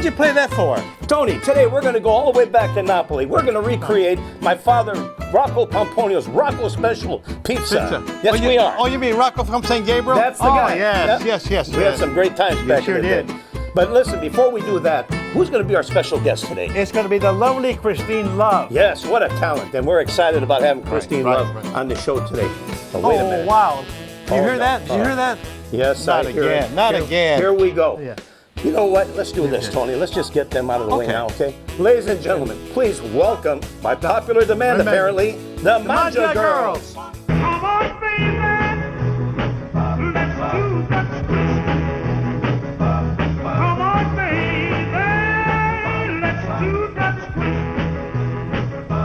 What'd you play that for? Tony, today we're going to go all the way back to Napoli. We're going to recreate my father, Rocco Pomponio's Rocco Special Pizza. Yes, we are. Oh, you mean Rocco from St. Gabriel? That's the guy. Yes. We had some great times back in the day. But listen, before we do that, who's going to be our special guest today? It's going to be the lovely Christine Love. Yes, what a talent. And we're excited about having Christine Love on the show today. But wait a minute. Oh, wow. Did you hear that? Did you hear that? Yes, Not I hear again. it. Not again. Here we go. Yeah. You know what? Let's do this, Tony. Let's just get them out of the way now, okay? Ladies and gentlemen, please welcome, by popular demand apparently, the Manja Girls. Come on, baby, let's do the twist. Come on, baby, let's do the twist.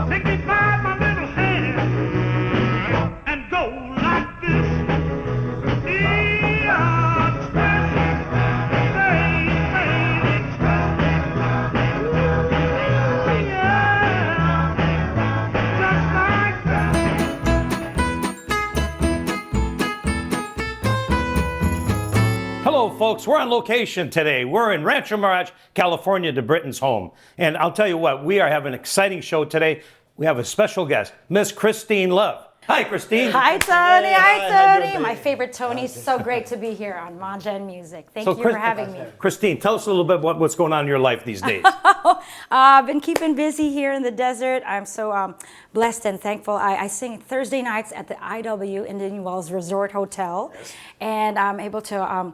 Take me by my little hand and go like this. Hello, folks. We're on location today. We're in Rancho Mirage, California, to Britton's home. And I'll tell you what, we are having an exciting show today. We have a special guest, Miss Christine Love. Hi, Christine. Hi, Tony. Hi, Tony. My favorite Tony. So great to be here on Manja and Music. Thank you for having me. Christine, tell us a little bit about what's going on in your life these days. I've been keeping busy here in the desert. I'm so blessed and thankful. I sing Thursday nights at the IW Indian Wells Resort Hotel. Yes. And I'm able to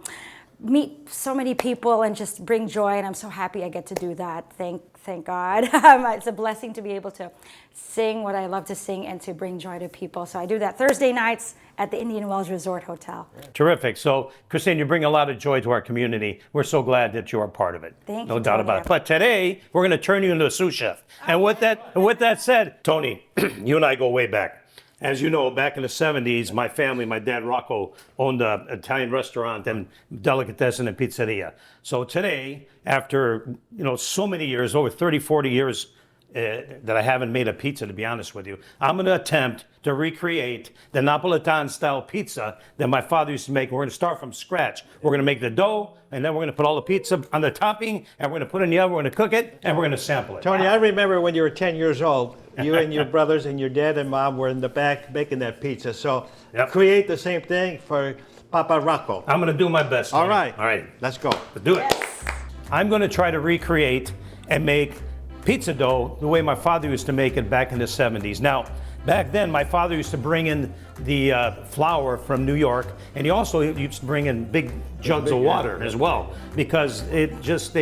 meet so many people and just bring joy. And I'm so happy I get to do that. Thank God. It's a blessing to be able to sing what I love to sing and to bring joy to people. So I do that Thursday nights at the Indian Wells Resort Hotel. Terrific. So, Christine, you bring a lot of joy to our community. We're so glad that you are part of it. Thank you. No doubt about it. But today, we're going to turn you into a sous chef. And with that said, Tony, you and I go way back. As you know, back in the 70s, my family, my dad Rocco, owned an Italian restaurant and delicatessen and pizzeria. So today, after so many years, over 30, 40 years that I haven't made a pizza, to be honest with you, I'm going to attempt to recreate the Napolitan-style pizza that my father used to make. We're going to start from scratch. We're going to make the dough, and then we're going to put all the pizza on the topping, and we're going to put it in the oven, we're going to cook it, and we're going to sample it. Tony, I remember when you were 10 years old, you and your brothers and your dad and mom were in the back making that pizza. So create the same thing for Papa Rocco. I'm going to do my best. All right. All right. Let's go. Let's do it. I'm going to try to recreate and make pizza dough the way my father used to make it back in the 70s. Now, back then, my father used to bring in the flour from New York, and he also used to bring in big jugs of water as well, because it just,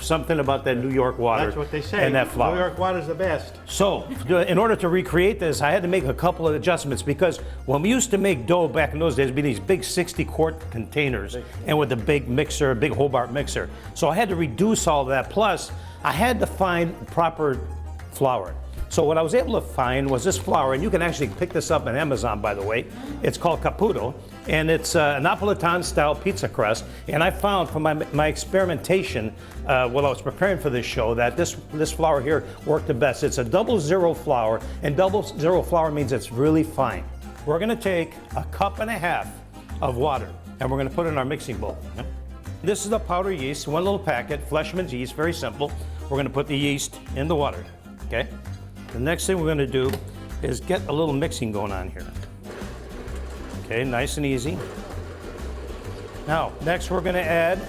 something about that New York water. That's what they say. And that flour. New York water's the best. So, in order to recreate this, I had to make a couple of adjustments, because when we used to make dough back in those days, it'd be these big 60-quart containers, and with a big mixer, a big Hobart mixer. So I had to reduce all of that. Plus, I had to find proper flour. So what I was able to find was this flour, and you can actually pick this up on Amazon, by the way. It's called Caputo, and it's a Napolitan-style pizza crust. And I found from my experimentation while I was preparing for this show that this flour here worked the best. It's a 00 flour, and 00 flour means it's really fine. We're going to take a cup and a half of water, and we're going to put it in our mixing bowl. This is the powder yeast, one little packet, Fleshman's yeast, very simple. We're going to put the yeast in the water, okay? The next thing we're going to do is get a little mixing going on here. Okay, nice and easy. Now, next we're going to add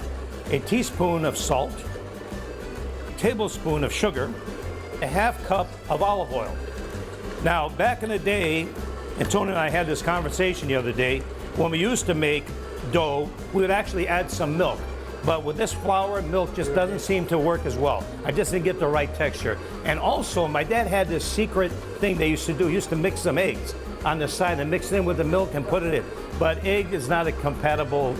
a teaspoon of salt, a tablespoon of sugar, a half cup of olive oil. Now, back in the day, and Tony and I had this conversation the other day, when we used to make dough, we would actually add some milk. But with this flour, milk just doesn't seem to work as well. I just didn't get the right texture. And also, my dad had this secret thing they used to do. He used to mix some eggs on the side and mix it in with the milk and put it in. But egg is not a compatible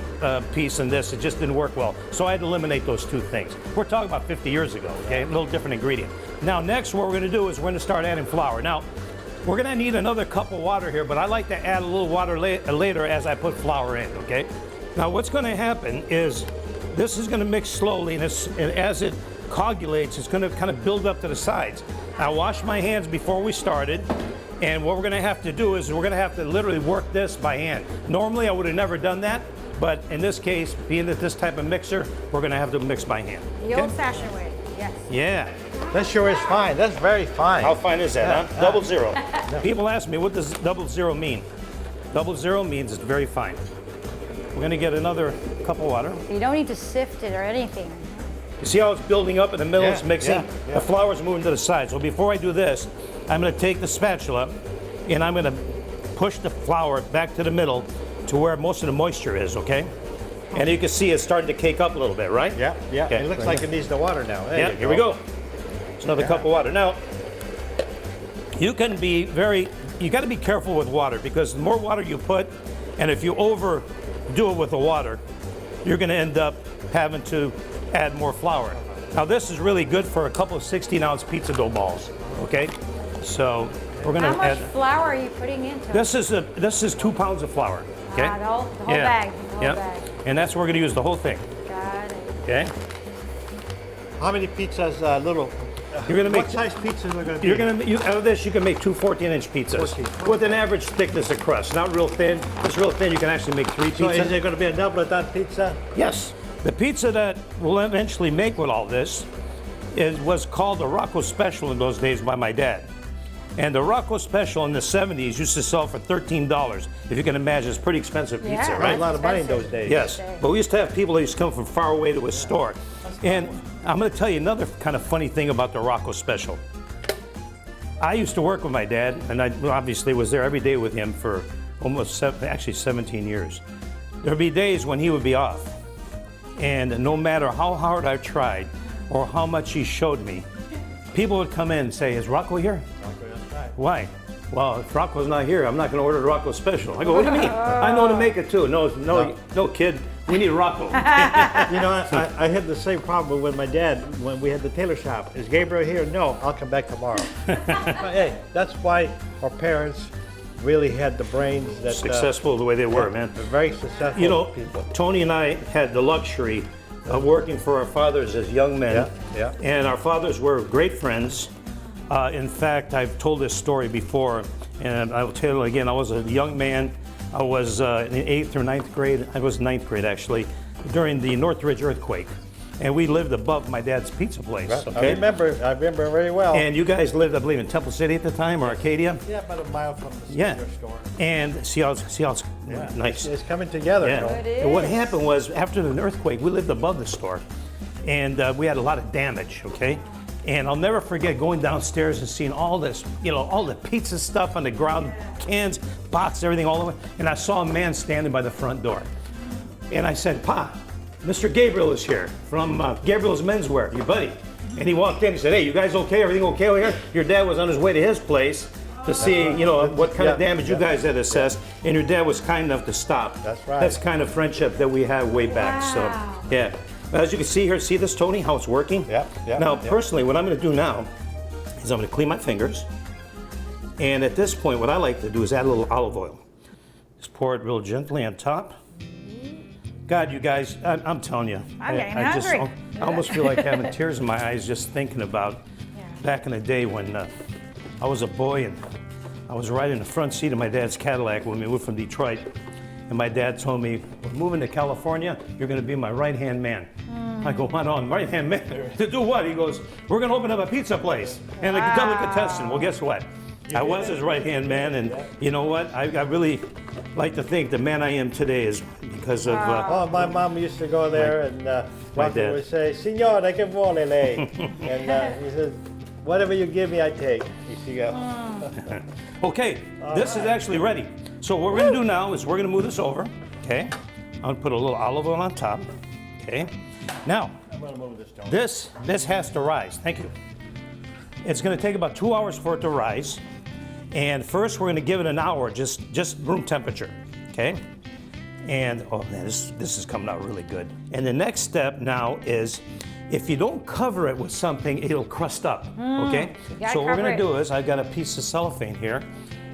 piece in this. It just didn't work well. So I had to eliminate those two things. We're talking about 50 years ago, okay? A little different ingredient. Now, next, what we're going to do is we're going to start adding flour. Now, we're going to need another cup of water here, but I like to add a little water later as I put flour in, okay? Now, what's going to happen is this is going to mix slowly, and as it coagulates, it's going to kind of build up to the sides. I washed my hands before we started, and what we're going to have to do is we're going to have to literally work this by hand. Normally, I would have never done that, But in this case, being that this type of mixer, we're gonna have to mix by hand. The old-fashioned way, yes. Yeah. That sure is fine. That's very fine. How fine is that, huh? Double zero. People ask me, what does double zero mean? Double zero means it's very fine. We're gonna get another cup of water. You don't need to sift it or anything. You see how it's building up in the middle, Yeah, it's mixing? yeah, yeah. The flour's moving to the side. So before I do this, I'm gonna take the spatula and I'm gonna push the flour back to the middle to where most of the moisture is, okay? And you can see it's starting to cake up a little bit, right? Yeah, yeah. Okay. It looks like it needs the water now. There Yeah, you here we go. It's another cup of water. Now, you can be you gotta be careful with water because the more water you put, and if you overdo it with the water, you're gonna end up having to add more flour. Now this is really good for a couple of 16-ounce pizza dough balls, okay? So we're gonna How much add, flour are you putting into it? this is 2 pounds of flour, okay? The whole bag, the whole yeah. bag. And that's what we're gonna use the whole thing, Got it. okay? How many pizzas, little? You're gonna make What size pizzas are going to be? You're gonna out of this you can make 2 14-inch pizzas 14. with an average thickness of crust. Not real thin. It's real thin. You can actually make 3 So pizzas. is it going to be a double done pizza? Yes. The pizza that we'll eventually make with all this was called the Rocco Special in those days by my dad. And the Rocco Special in the 70s used to sell for $13. If you can imagine, it's pretty expensive pizza, Yeah, Right? right? A lot of money in those days. Yes, but we used to have people that used to come from far away to a store. And I'm going to tell you another kind of funny thing about the Rocco Special. I used to work with my dad, and I obviously was there every day with him for almost 17 years. There'd be days when he would be off, and no matter how hard I tried or how much he showed me, people would come in and say, "Is Rocco here?" Why? Well, if Rocco's not here, I'm not going to order the Rocco Special. I go, what do you mean? I know to make it too. No, kid. We need Rocco. You know, I had the same problem with my dad when we had the tailor shop. Is Gabriel here? No, I'll come back tomorrow. But hey, that's why our parents really had the brains that Successful the way they were, man. they're very successful You know, people. Tony and I had the luxury of working for our fathers as young men. Yeah, yeah. And our fathers were great friends. In fact, I've told this story before, and I will tell it again. I was a young man. I was in 8th or 9th grade. I was 9th grade, actually, during the Northridge earthquake. And we lived above my dad's pizza place. Right. Okay? I remember very well. And you guys lived, I believe, in Temple City at the time, or Arcadia? yeah, about a mile from the Yeah. cigar store. And see how it's nice. It's coming together. Yeah. Joe. It And what is. happened was, after the earthquake, we lived above the store, and we had a lot of damage. Okay, and I'll never forget going downstairs and seeing all this, all the pizza stuff on the ground, cans, boxes, everything all over. And I saw a man standing by the front door, and I said, "Pa, Mr. Gabriel is here from Gabriel's Menswear, your buddy." And he walked in and said, "Hey, you guys okay? Everything okay over here?" Your dad was on his way to his place to see, what kind of damage you guys had assessed, and your dad was kind enough to stop. That's right. That's kind of friendship that we have way back. Wow. So, yeah. As you can see here, see this, Tony, how it's working? Yeah, yeah, Now, yeah. personally, what I'm going to do now is I'm going to clean my fingers, and at this point, what I like to do is add a little olive oil. Just pour it real gently on top. God, you guys, I'm telling you, I'm getting I just hungry. I almost feel like having tears in my eyes just thinking about back in the day when I was a boy and I was riding in the front seat of my dad's Cadillac when we moved from Detroit. And my dad told me, "We're moving to California, you're going to be my right-hand man." I go, "What on, right-hand man? To do what?" He goes, "We're going to open up a pizza place and a delicatessen." Well, guess what? I was his right-hand man, and you know what? I really like to think the man I am today is because of... Oh, my mom used to go there, and Rocco dad. would say, "Signore, che vuole lei?" And he said, "Whatever you give me, I take." Used to go. Okay, this is actually ready. So what we're going to do now is we're going to move this over, okay? I'm going to put a little olive oil on top, okay? Now, I'm gonna move this down. this has to rise. Thank you. It's going to take about 2 hours for it to rise. And first we're going to give it an hour, just room temperature, okay? And, oh man, this is coming out really good. And the next step now is, if you don't cover it with something, it'll crust up, okay? gotta So what we're cover gonna it. do is, I've got a piece of cellophane here,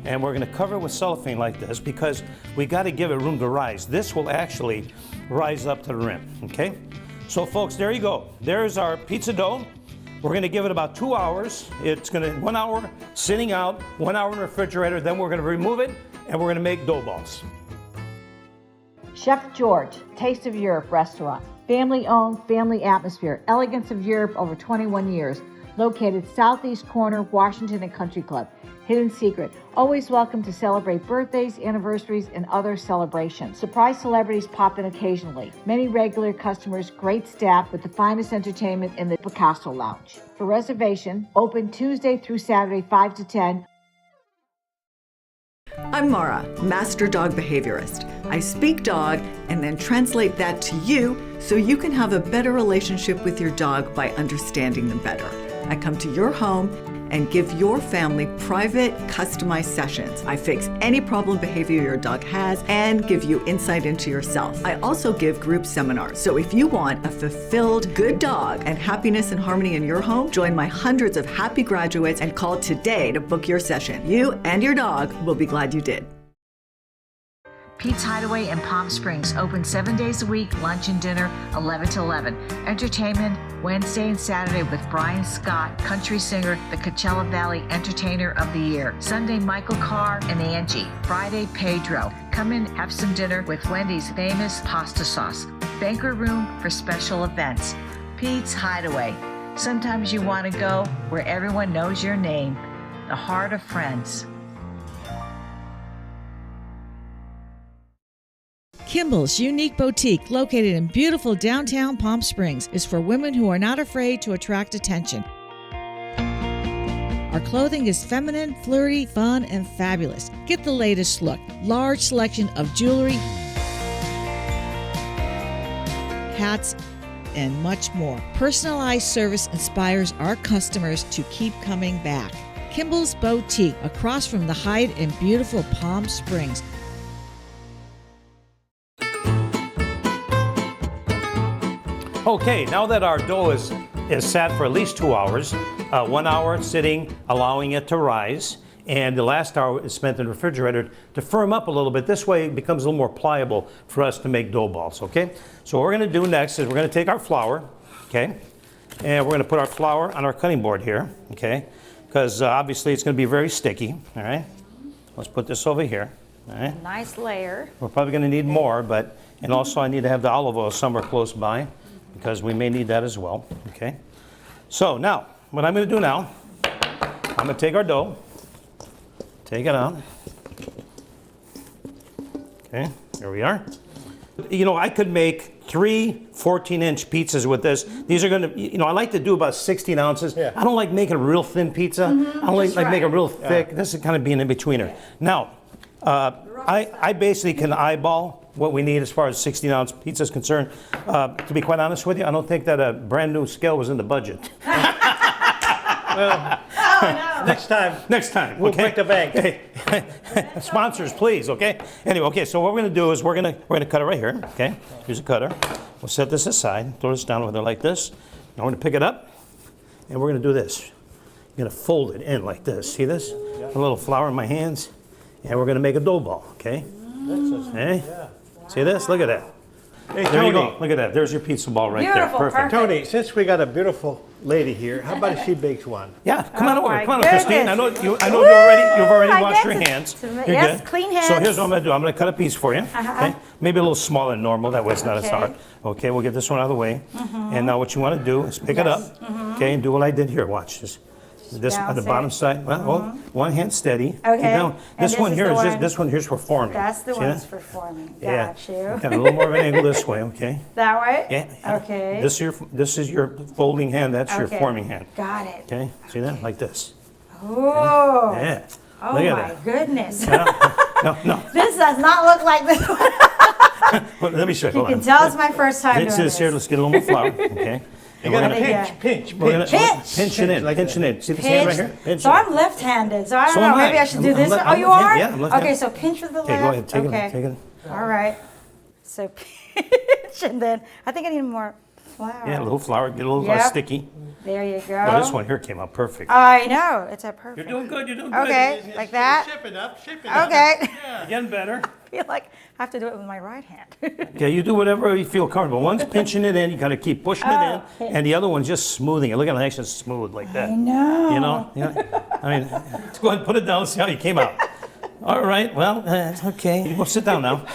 and we're gonna cover it with cellophane like this because we gotta give it room to rise. This will actually rise up to the rim, okay? So folks, there you go. There's our pizza dough. We're gonna give it about 2 hours. It's gonna, 1 hour sitting out, 1 hour in the refrigerator, then we're gonna remove it, and we're gonna make dough balls. Chef George, Taste of Europe restaurant. Family owned, family atmosphere. Elegance of Europe over 21 years. Located southeast corner, Washington and Country Club. Hidden secret, always welcome to celebrate birthdays, anniversaries, and other celebrations. Surprise celebrities pop in occasionally. Many regular customers, great staff with the finest entertainment in the Picasso Lounge. For reservation, open Tuesday through Saturday 5 to 10. I'm Mara, Master Dog Behaviorist. I speak dog and then translate that to you so you can have a better relationship with your dog by understanding them better. I come to your home and give your family private, customized sessions. I fix any problem behavior your dog has and give you insight into yourself. I also give group seminars. So if you want a fulfilled, good dog and happiness and harmony in your home, join my hundreds of happy graduates and call today to book your session. You and your dog will be glad you did. Pete's Hideaway in Palm Springs, open 7 days a week, lunch and dinner, 11 to 11. Entertainment Wednesday and Saturday with Brian Scott, country singer, the Coachella Valley Entertainer of the Year. Sunday, Michael Carr and Angie. Friday, Pedro. Come in, have some dinner with Wendy's famous pasta sauce. Banquet room for special events. Pete's Hideaway. Sometimes you want to go where everyone knows your name. The Heart of Friends. Kimball's unique boutique, located in beautiful downtown Palm Springs, is for women who are not afraid to attract attention. Our clothing is feminine, flirty, fun, and fabulous. Get the latest look. Large selection of jewelry, hats, and much more. Personalized service inspires our customers to keep coming back. Kimball's Boutique, across from the Hyatt in beautiful Palm Springs. Okay, now that our dough is sat for at least 2 hours, 1 hour sitting, allowing it to rise, and the last hour is spent in the refrigerator to firm up a little bit. This way it becomes a little more pliable for us to make dough balls, okay? So what we're gonna do next is we're gonna take our flour, okay? And we're gonna put our flour on our cutting board here, okay? Because obviously it's gonna be very sticky, all right? Let's put this over here, all right? Nice layer. We're probably gonna need more, but, and also I need to have the olive oil somewhere close by, because we may need that as well, okay? So now, what I'm gonna do now, I'm gonna take our dough, take it out. Okay, here we are. You know, I could make 3 14-inch pizzas with this. These are gonna, you know, I like to do about 16 ounces. Yeah. I don't like making a real thin pizza. I don't like making real thick. This is kind of being in betweener. Now, I basically can eyeball what we need as far as 16-ounce pizza is concerned. To be quite honest with you, I don't think that a brand new scale was in the budget. Well, next time. Next time, We'll okay? break the bank. Hey, sponsors, please, okay? Anyway, okay, so what we're gonna do is we're gonna cut it right here, okay? Here's a cutter. We'll set this aside, throw this down over there like this. Now we're gonna pick it up, and we're gonna do this. I'm gonna fold it in like this. See this? A little flour in my hands, and we're gonna make a dough ball, okay? Hey? See this? Look at that. Hey, There you Tony. go. Look at that. There's your pizza ball right Beautiful, there. Perfect. Tony, since we got a beautiful lady here, how about if she bakes one? Yeah, come on Oh over. my Come on over, Christine. goodness. I know you've already my washed your goodness. hands. Yes, You're good. clean So hands. here's what I'm gonna do. I'm gonna cut a piece for you. Okay? Maybe a little smaller than normal. That way it's not as Okay. hard. Okay, we'll get this one out of the way. And now what you want to do is pick it up. Okay, and do what I did here. Watch this. This on the Bounce bottom it. side. Well, one hand steady. Keep Okay. down. And This this one is here the is just one- this one here's for forming. That's the See ones that? for forming. Yeah. Got you. Got a little more of an angle this way. Okay. That way? Yeah. Okay. This is your folding hand. That's your Okay. forming hand. Got it. Okay. See that? Like this. Oh. Yeah. Oh Look at my that. goodness. No. This does not look like this one. Well, let me show you. You Hold can on. tell it's my first time This doing is here. this. Let's get a little more flour. Okay. You And we're gotta gonna, Yeah. pinch. we're gonna Pinch. pinch it in. Like Pinch it that. in. See this hand right here? Pinch. Pinch So it in. I'm left-handed, so I don't So know. am I. Maybe I should do I'm this. left- Oh, I'm you left-handed. are? Yeah, I'm left-handed. Okay, so pinch with the left. Okay, go ahead. Take okay. it. Take it. All right. So pinch, and then I think I need more flour. Yeah, a little flour. Get a little Yep. sticky. There you go. Well, this one here came out perfect. I know. It's a perfect. You're doing good. You're doing good. Okay, like that. Ship it up. Ship it up. Okay. Getting better. I feel like I have to do it with my right hand. Okay, you do whatever you feel comfortable. One's pinching it in, you gotta keep pushing it in, and the other one's just smoothing it. Look at it, nice and smooth like that. I know. You know? Yeah. I mean, let's go ahead and put it down and see how you came out. All right, well, okay. Well, sit down now.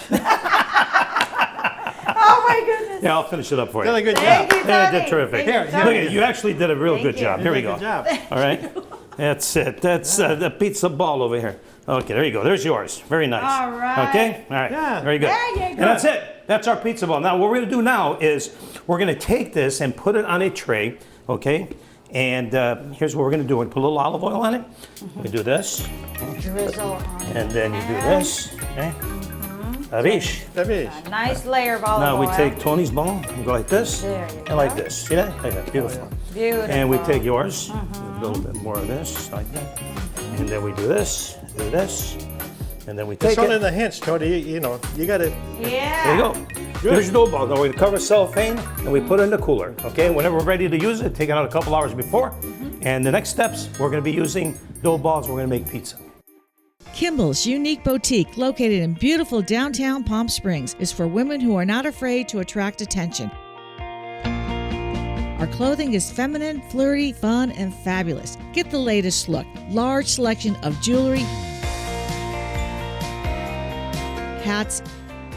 Yeah, I'll finish it up for you. Did a good Thank job. you, Yeah, I Tony. did terrific. Thank you, Look Tony. at you actually did a real good job. Here we Good go. job. All right. That's it. That's the pizza ball over here. Okay, there you go. There's yours. Very nice. All right. Okay? All right. Yeah. Very good. There you go. And that's it. That's our pizza ball. Now, what we're going to do now is we're going to take this and put it on a tray, okay? And here's what we're going to do. We're going to put a little olive oil on it. We do this, Drizzle on and then you do this, okay? Avish. Davish. a nice layer of olive Now we oil. take Tony's ball and go like this, There you and like go. this. See that? Like that. Beautiful. Beautiful. And we take yours, a little bit more of this, like that. And then we do this, and then we take It's only it. the hints, Tony. You know, you got to. Yeah. There you go. There's your dough ball. Now we cover cellophane and we put it in the cooler. Okay, whenever we're ready to use it, take it out a couple hours before. And the next steps, we're going to be using dough balls. We're going to make pizza. Kimball's unique boutique, located in beautiful downtown Palm Springs, is for women who are not afraid to attract attention. Our clothing is feminine, flirty, fun, and fabulous. Get the latest look. Large selection of jewelry, hats,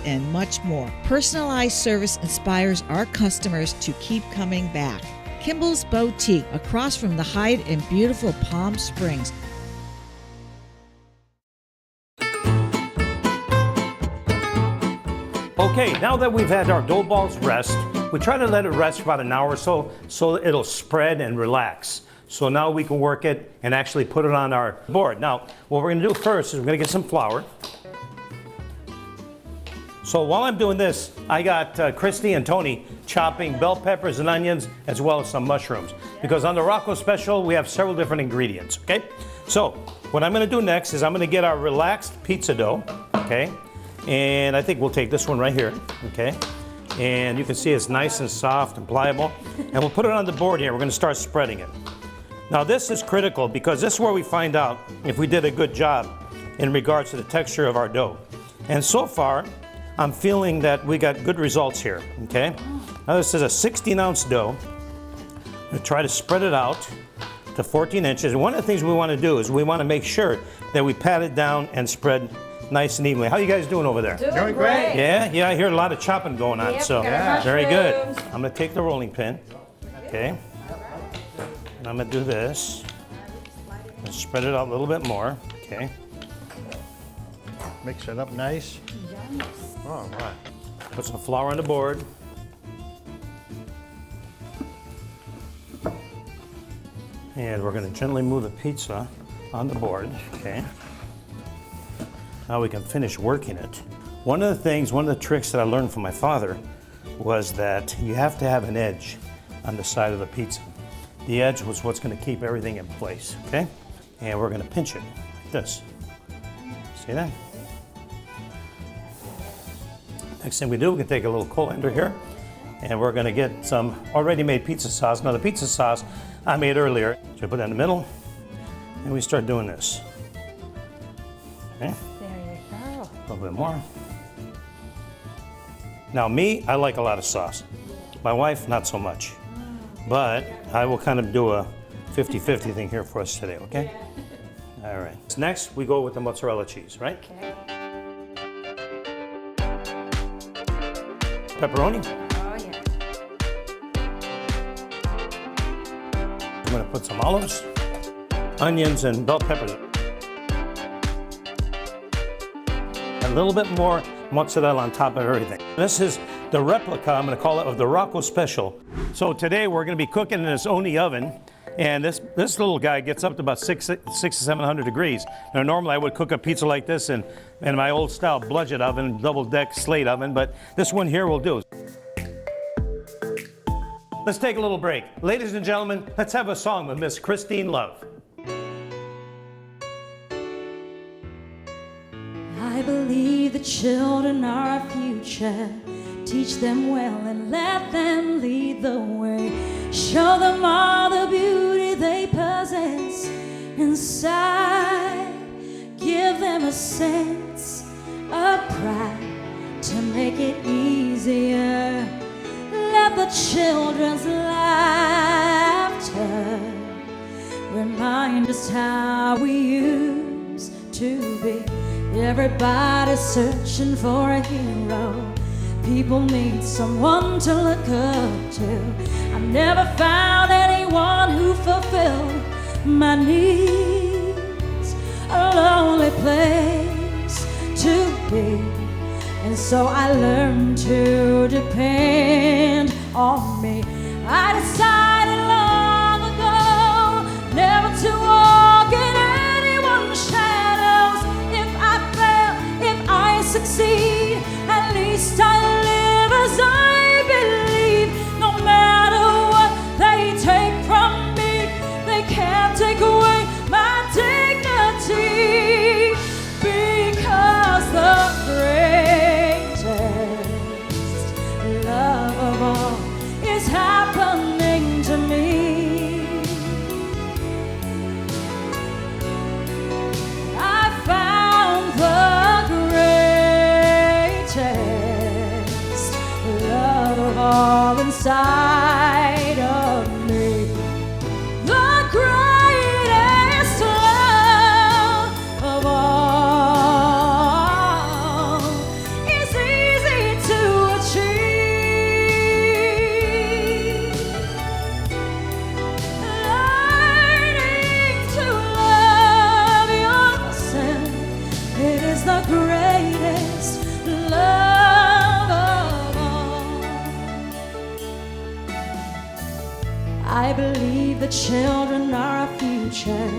and much more. Personalized service inspires our customers to keep coming back. Kimball's Boutique, across from the Hyatt in beautiful Palm Springs. Okay, now that we've had our dough balls rest, we try to let it rest for about an hour or so it'll spread and relax. So now we can work it and actually put it on our board. Now, what we're gonna do first is we're gonna get some flour. So while I'm doing this, I got Christy and Tony chopping bell peppers and onions as well as some mushrooms. Because on the Rocco Special, we have several different ingredients, okay? So what I'm gonna do next is I'm gonna get our relaxed pizza dough, okay? And I think we'll take this one right here, okay? And you can see it's nice and soft and pliable. And we'll put it on the board here. We're gonna start spreading it. Now this is critical because this is where we find out if we did a good job in regards to the texture of our dough. And so far, I'm feeling that we got good results here, okay? Now this is a 16-ounce dough. I'm gonna try to spread it out to 14 inches. And one of the things we wanna do is we wanna make sure that we pat it down and spread nice and evenly. How you guys doing over there? Doing great. Yeah, I hear a lot of chopping going on, Yep, so got very good. mushrooms. I'm gonna take the rolling pin, okay? And I'm gonna do this. And spread it out a little bit more, okay? Mix it up nice. All right. Put some flour on the board. And we're gonna gently move the pizza on the board, okay? Now we can finish working it. One of the tricks that I learned from my father was that you have to have an edge on the side of the pizza. The edge was what's gonna keep everything in place, okay? And we're gonna pinch it like this. See that? Next thing we do, we can take a little colander here, and we're gonna get some already made pizza sauce. Now the pizza sauce I made earlier. So I put that in the middle, and we start doing this. Okay? There you go. A little bit more. Now me, I like a lot of sauce. My wife, not so much. But I will kind of do a 50-50 thing here for us today, okay? All right. Next, we go with the mozzarella cheese, right? Okay. Pepperoni. Oh, yeah. I'm gonna put some olives, onions, and bell peppers. A little bit more mozzarella on top of everything. This is the replica, I'm gonna call it, of the Rocco Special. So today we're gonna be cooking in this Oni oven, and this little guy gets up to about 600 to 700 degrees. Now normally I would cook a pizza like this in my old style bludgeon oven, double deck slate oven, but this one here will do. Let's take a little break. Ladies and gentlemen, let's have a song with Miss Christine Love. I believe the children are our future. Teach them well and let them lead the way. Show them all the beauty they possess inside. Give them a sense of pride to make it easier. Let the children's laughter remind us how we used to be. Everybody's searching for a hero. People need someone to look up to. I never found anyone who fulfilled my needs. A lonely place to be. And so I learned to depend on me. I decided long ago never to walk in anyone's shadows. If I fail, if I succeed, at least I live as I believe. No matter what they take from me, they can't take away my dignity. Because the greatest love of all is happening to me. I found the greatest love of all inside of me. The greatest love of all is easy to achieve. Learning to love yourself, it is the greatest love of all. I believe the children are our future.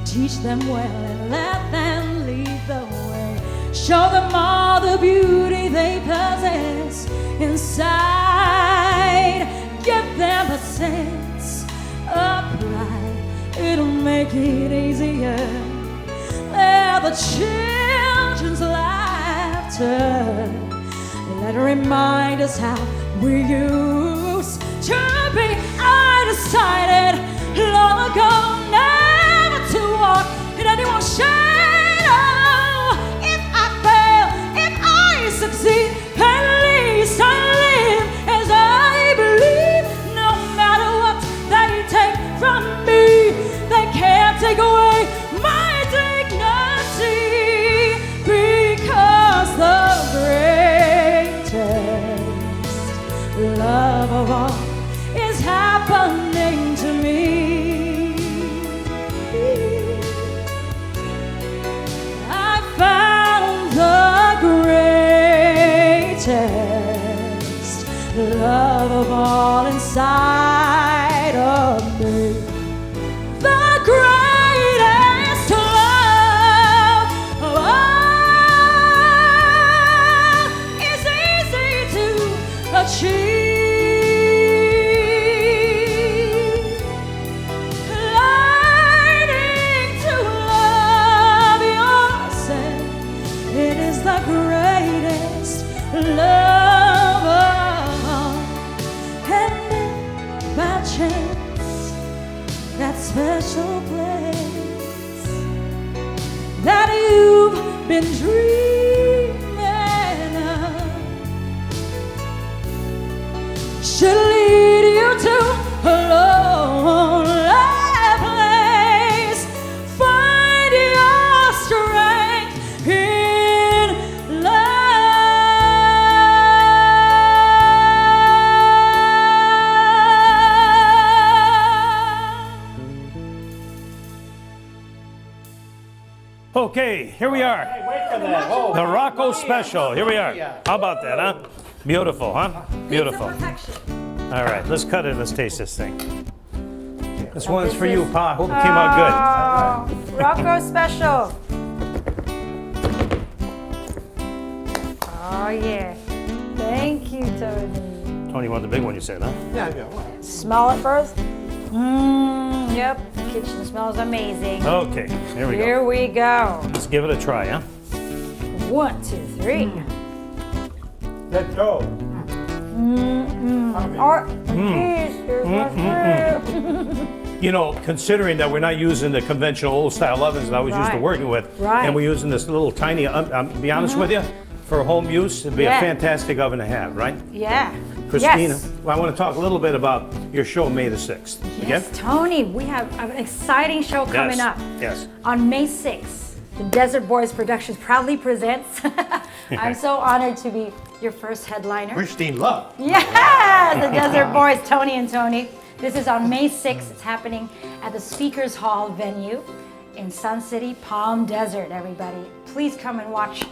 Teach them well and let them lead the way. Show them all the beauty they possess inside. Give them a sense of pride. It'll make it easier. They're the children's laughter. Let it remind us how we used to be. I decided long ago never to walk in anyone's shadow. If I fail, if I succeed, at least I live as I believe. No matter what they take from me, they can't take away my dignity. Because the greatest love of all is happening to me. I found the greatest love of all inside of me. The greatest love of all is easy to achieve. Learning to love yourself, it is the greatest love of all. And if by chance that special place that you've been dreaming of should lead you to a lonely place, find your strength in love. Okay, here we are. The Rocco Special. Here we are. How about that, huh? Beautiful, huh? Beautiful. All right, let's cut it. Let's taste this thing. This one's for you, Pa. Hope it came out Oh, Rocco Special. Oh, yeah. Thank you, Tony. good. Tony, you want the big one, you said, huh? Smell it first. Yep, the kitchen smells amazing. Okay, here we go. Here we go. Let's give it a try, huh? 1, 2, 3. Let's go. Or cheese. Here's my shrimp. You know, considering that we're not using the conventional old style ovens that I was used to Right. working with, Right. and we're using this little tiny, be honest with you, for home use, it'd be Yeah. a fantastic oven to have, right? Yeah. Christina, Yes. well, I want to talk a little bit about your show May the 6th. Yes, Tony, we have an exciting show coming up. Yes. On May 6th, the Desert Boys Productions proudly presents. I'm so honored to be your first headliner. Christine Love. Yeah, the Desert Boys, Tony and Tony. This is on May 6th. It's happening at the Speakers Hall venue in Sun City, Palm Desert, everybody. Please come and watch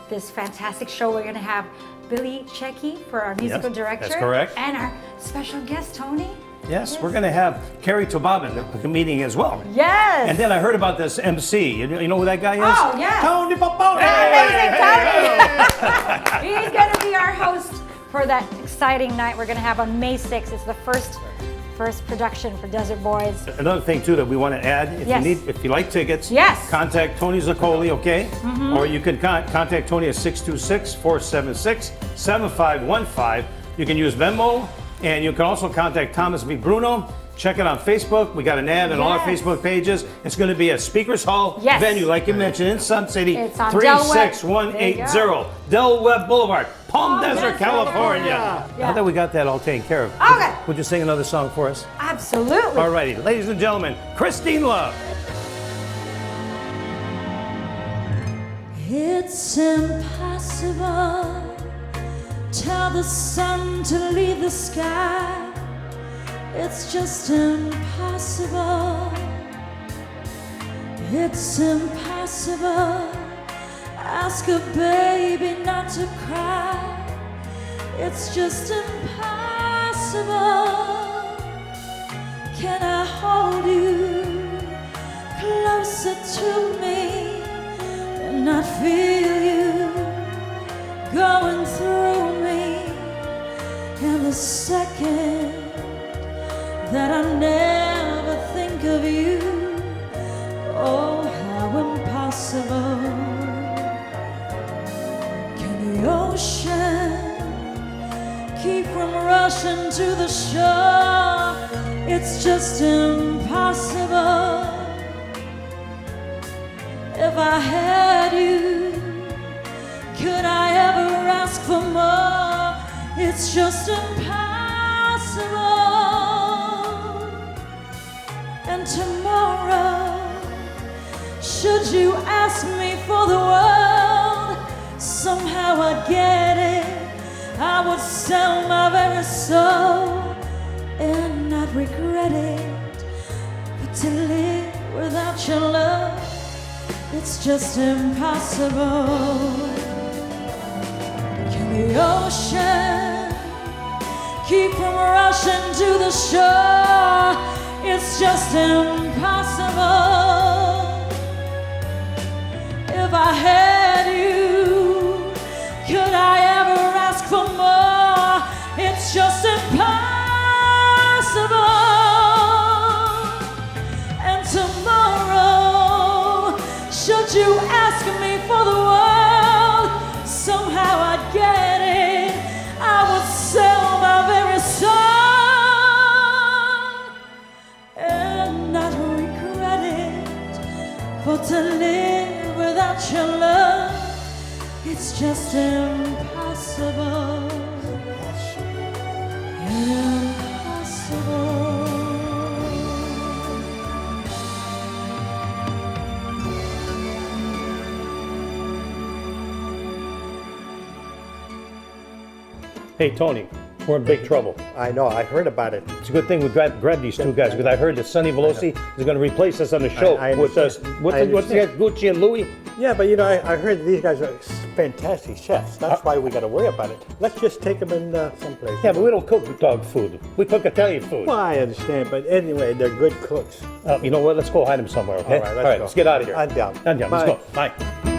this fantastic show. We're going to have Billy Checky for our musical director. That's correct. And our special guest, Tony. Yes, we're going to have Carrie Tobabin, the comedian as well. Yes. And then I heard about this MC. You know who that guy is? Oh, yes. Tony Popone. Amazing, Tony. He's going to be our host for that exciting night we're going to have on May 6th. It's the first production for Desert Boys. Another thing too that we want to add, if you like tickets, Yes. contact Tony Zaccoli, okay? Or you can contact Tony at 626-476-7515. You can use Venmo, and you can also contact Thomas B. Bruno. Check it on Facebook. We got an ad on all our Facebook pages. It's going to be at Speakers Hall venue, like you mentioned, in Sun City, It's on 36180 Del Webb Boulevard, Palm Desert, California. Now that we got that all taken care of, Okay. would you sing another song for us? Absolutely. All righty, ladies and gentlemen, Christine Love. It's impossible. Tell the sun to leave the sky. It's just impossible. It's impossible. Ask a baby not to cry. It's just impossible. Can I hold you closer to me and not feel you going through me in the second that I never think of you? Oh, how impossible. Can the ocean keep from rushing to the shore? It's just impossible. If I had you, could I ever ask for more? It's just impossible. And tomorrow, should you ask me for the world, somehow I'd get it. I would sell my very soul and not regret it. But to live without your love, it's just impossible. Can the ocean keep from rushing to the shore? It's just impossible. If I had you, could I ever ask for more? It's just impossible. And tomorrow, should you ask me for the world, somehow I'd get it. I would sell my very soul and not regret it. For to live without your love, it's just impossible. Impossible. Hey, Tony, we're in big trouble. I know, I heard about it. It's a good thing we grabbed these two guys, because I heard that Sonny Veloci is going to replace us on the show I with us. understand. What's the guy, Gucci and Louie? Yeah, but you know, I heard these guys are fantastic chefs. That's why we got to worry about it. Let's just take them in someplace. Yeah, but we don't cook dog food. We cook Italian food. Well, I understand, but anyway, they're good cooks. You know what? Let's go hide them somewhere, okay? All right, let's go. Let's get out of here. I'm down. I'm down. Let's Bye. go. Bye.